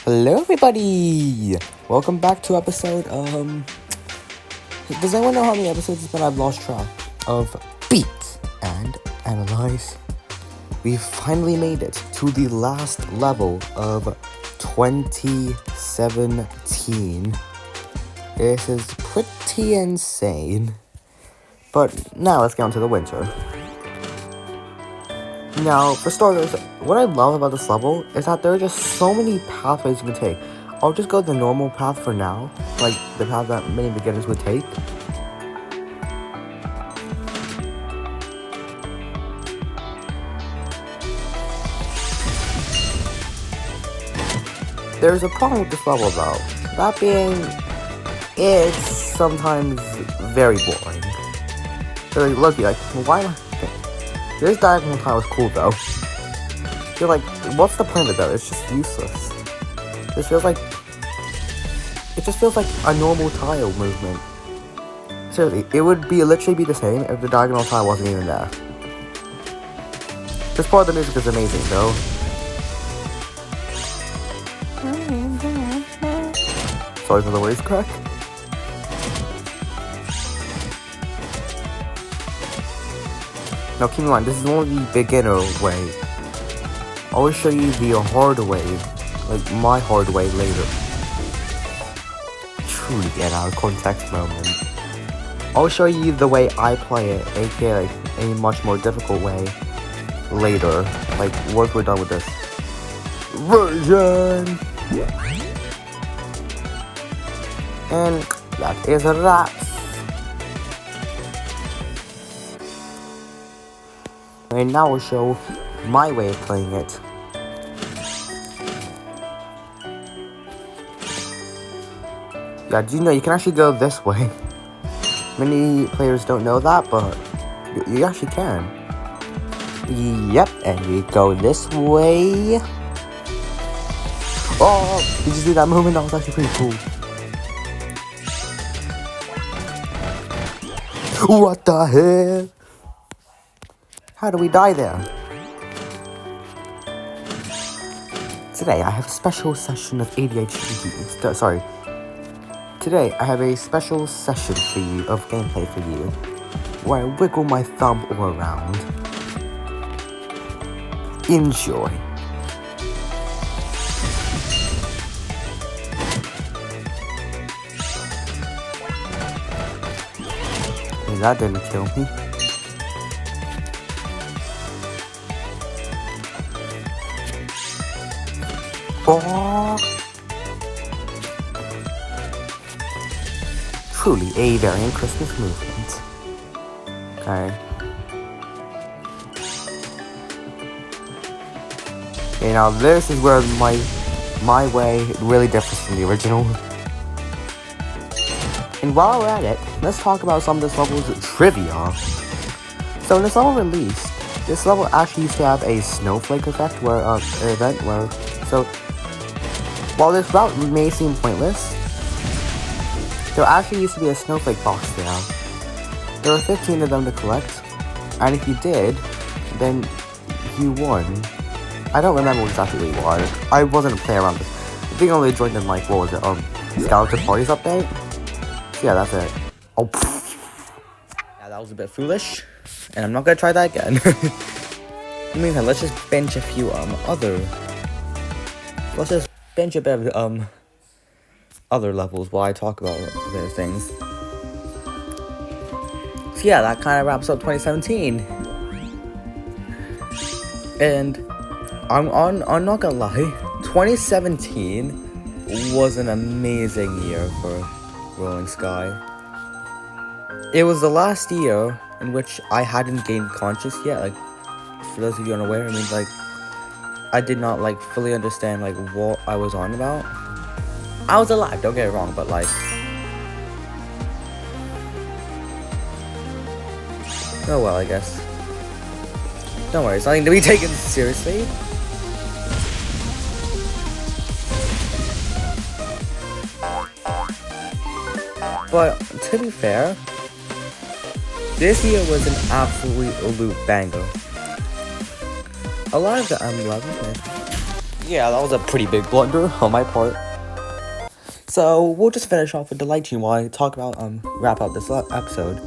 Hello everybody! Welcome back to episode, does anyone know how many episodes it's been? I've lost track of Beat and Analyze. We finally made it to the last level of 2017. This is pretty insane. But now let's get on to the winter. Now, for starters, what I love about this level is that there are just so many pathways you can take. I'll just go the normal path for now, like the path that many beginners would take. There's a problem with this level though, that being, it's sometimes very boring. Very lucky, like, why not? This diagonal tile is cool though. You're like, what's the point of that? It's just useless. It just feels like a normal tile movement. Seriously, it would literally be the same if the diagonal tile wasn't even there. This part of the music is amazing though. Sorry for the voice crack. Now keep in mind, this is only the beginner way. I'll show you the hard way, like my hard way later. Truly get out of context moment. I'll show you the way I play it, aka like a much more difficult way later, like once we're done with this version. And that is a wrap. And now I'll show my way of playing it. Yeah, do you know you can actually go this way? Many players don't know that, but you actually can. Yep, and we go this way. Oh, did you see that moment? That was actually pretty cool. What the hell? How do we die there? Today I have a special session of ADHD. Sorry. Today I have a special session for you of gameplay for you, where I wiggle my thumb all around. Enjoy. And that didn't kill me. Oh. Truly a variant Christmas movement. Okay. Okay, now this is where my way really differs from the original. And while we're at it, let's talk about some of this level's trivia. So when this level released, this level actually used to have a snowflake effect where an event where while this route may seem pointless, there actually used to be a snowflake box there. There were 15 of them to collect, and if you did, then you won. I don't remember exactly what you won. I wasn't a player around this. I think I only joined in like, what was it, Skeleton Parties update? So yeah, that's it. Oh, pfft. Yeah, that was a bit foolish, and I'm not gonna try that again. In the meantime, let's just bench a few let's just bench a bit of other levels while I talk about those things. So yeah, that kind of wraps up 2017. And I'm not gonna lie, 2017 was an amazing year for Rolling Sky. It was the last year in which I hadn't gained conscious yet. Like, for those of you unaware, I mean, like, I did not, like, fully understand, like, what I was on about. I was alive, don't get it wrong, but, like, oh well, I guess. Don't worry, it's nothing to be taken seriously. But, to be fair, this year was an absolute banger. A lot of the levels, Yeah, that was a pretty big blunder on my part. So we'll just finish off with the light team while I talk about wrap up this episode.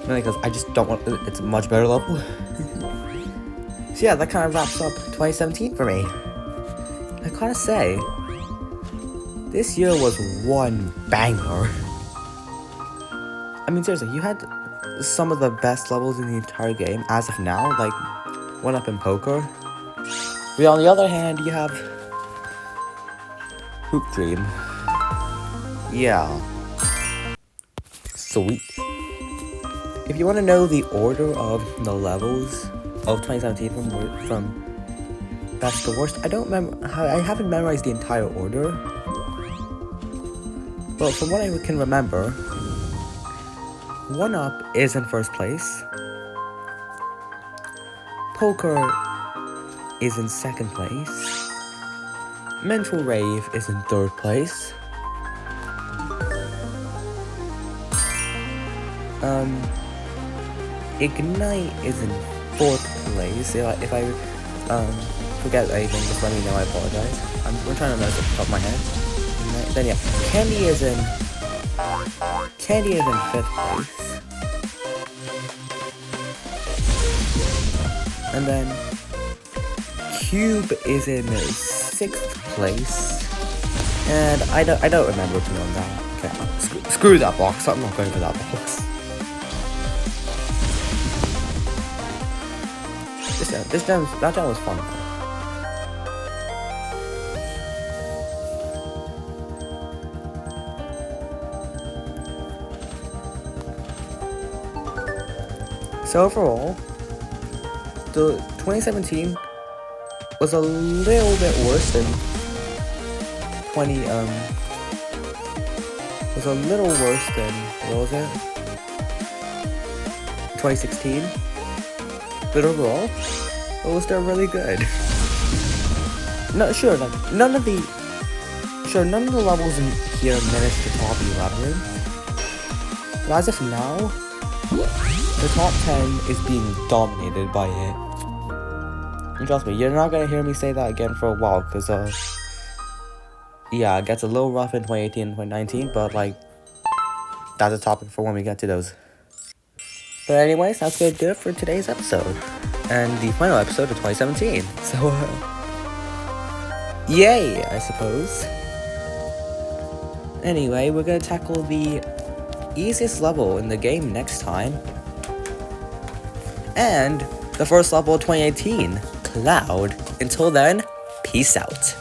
Mainly because I just don't want it's a much better level. So yeah, that kind of wraps up 2017 for me. I gotta say, this year was one banger. I mean, seriously, you had some of the best levels in the entire game as of now, like one up in poker. But on the other hand, you have Hoop Dream. Yeah. Sweet. If you want to know the order of the levels of 2017 from best to worst, I haven't memorized the entire order. But from what I can remember, 1-Up is in first place. Poker is in second place. Mental Rave is in third place. Ignite is in fourth place. If I forget anything, just let me know. I apologize. We're trying to know off the top of my head. Then yeah, Candy is in fifth place. And then Cube is in sixth place. And I don't remember beyond that. Okay, screw that box. I'm not going for that box. That gem was fun. So overall, the 2017 was a little bit worse than what was it? 2016. But overall, it was still really good. None of the levels in here managed to top 11. But as of now, the top 10 is being dominated by it. And trust me, you're not gonna hear me say that again for a while, because yeah, it gets a little rough in 2018 and 2019, but like, that's a topic for when we get to those. But anyways, that's gonna do it for today's episode. And the final episode of 2017. So, yay, I suppose. Anyway, we're gonna tackle the easiest level in the game next time. And the first level of 2018, Cloud. Until then, peace out.